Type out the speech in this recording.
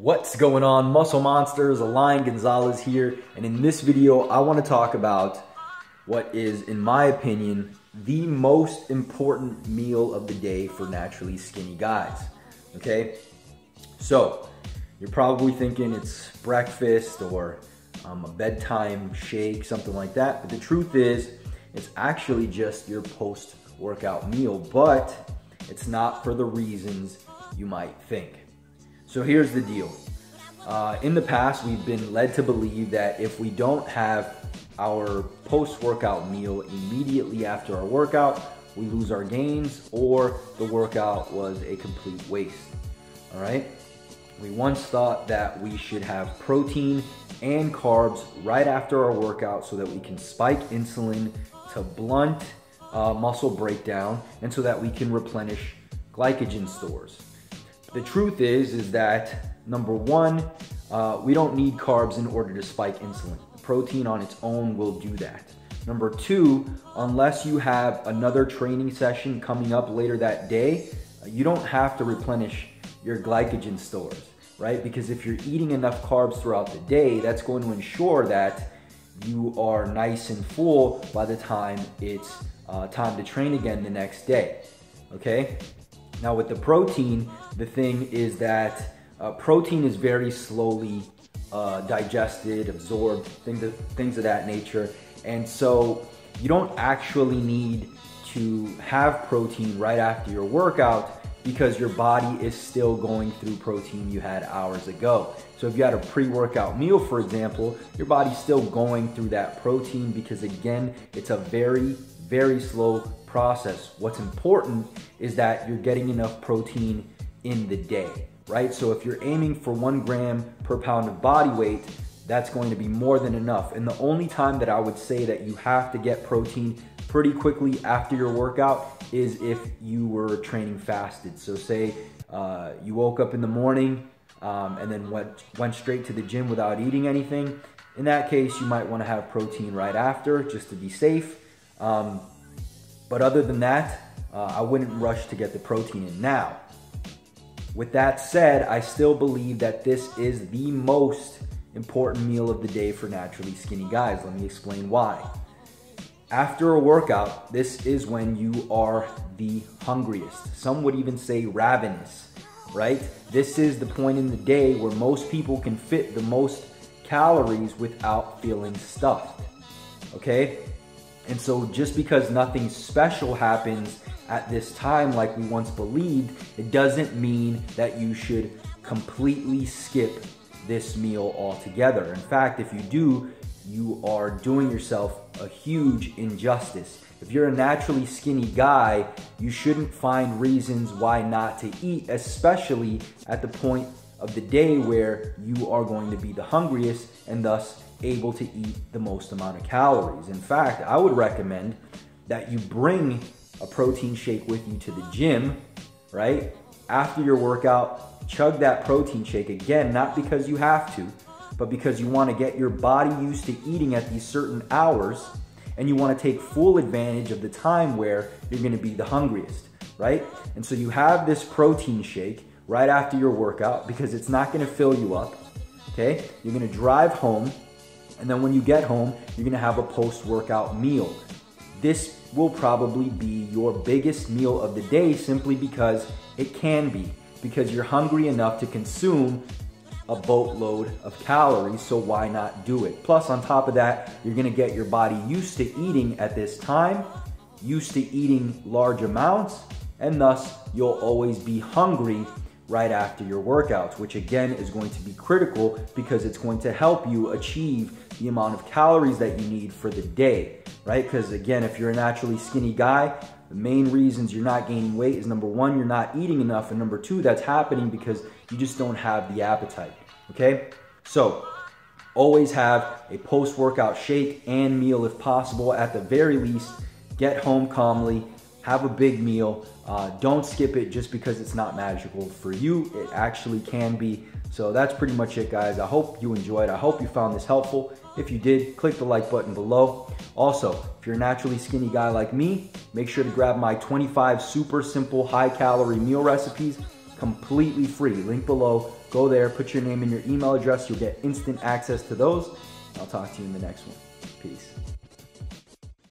What's going on, Muscle Monsters? Alain Gonzalez here, and in this video I want to talk about what is, in my opinion, the most important meal of the day for naturally skinny guys. Okay, so you're probably thinking it's breakfast or a bedtime shake, something like that, but the truth is it's actually just your post-workout meal, but it's not for the reasons you might think. So here's the deal. In the past, we've been led to believe that if we don't have our post-workout meal immediately after our workout, we lose our gains or the workout was a complete waste. All right? We once thought that we should have protein and carbs right after our workout so that we can spike insulin to blunt muscle breakdown and so that we can replenish glycogen stores. The truth is that number one, we don't need carbs in order to spike insulin. Protein on its own will do that. Number two, unless you have another training session coming up later that day, you don't have to replenish your glycogen stores, right? Because if you're eating enough carbs throughout the day, that's going to ensure that you are nice and full by the time it's time to train again the next day, okay? Now with the protein, the thing is that protein is very slowly digested, absorbed, things of that nature. And so you don't actually need to have protein right after your workout because your body is still going through protein you had hours ago. So if you had a pre-workout meal, for example, your body's still going through that protein because again, it's a very, very slow process. What's important is that you're getting enough protein in the day, right? So if you're aiming for 1 gram per pound of body weight, that's going to be more than enough. And the only time that I would say that you have to get protein pretty quickly after your workout is if you were training fasted. So say you woke up in the morning and then went straight to the gym without eating anything. In that case, you might want to have protein right after just to be safe. But other than that, I wouldn't rush to get the protein in. Now, with that said, I still believe that this is the most important meal of the day for naturally skinny guys. Let me explain why. After a workout, this is when you are the hungriest. Some would even say ravenous, right? This is the point in the day where most people can fit the most calories without feeling stuffed, okay? And so just because nothing special happens at this time like we once believed, it doesn't mean that you should completely skip this meal altogether. In fact, if you do, you are doing yourself a huge injustice. If you're a naturally skinny guy, you shouldn't find reasons why not to eat, especially at the point of the day where you are going to be the hungriest and thus able to eat the most amount of calories. In fact, I would recommend that you bring a protein shake with you to the gym, right? After your workout, chug that protein shake again, not because you have to, but because you want to get your body used to eating at these certain hours and you want to take full advantage of the time where you're going to be the hungriest, right? And so you have this protein shake right after your workout because it's not going to fill you up, okay? You're going to drive home, and then when you get home, you're gonna have a post-workout meal. This will probably be your biggest meal of the day simply because it can be, because you're hungry enough to consume a boatload of calories, so why not do it? Plus, on top of that, you're gonna get your body used to eating at this time, used to eating large amounts, and thus you'll always be hungry right after your workouts, which again is going to be critical because it's going to help you achieve the amount of calories that you need for the day, right? Because again, if you're a naturally skinny guy, the main reasons you're not gaining weight is number one, you're not eating enough, and number two, that's happening because you just don't have the appetite, okay? So always have a post-workout shake and meal if possible. At the very least, get home calmly, have a big meal. Don't skip it just because it's not magical for you. It actually can be. So that's pretty much it, guys. I hope you enjoyed. I hope you found this helpful. If you did, click the like button below. Also, if you're a naturally skinny guy like me, make sure to grab my 25 super simple high calorie meal recipes completely free. Link below Go there, put your name and your email address. You'll get instant access to those. I'll talk to you in the next one. Peace.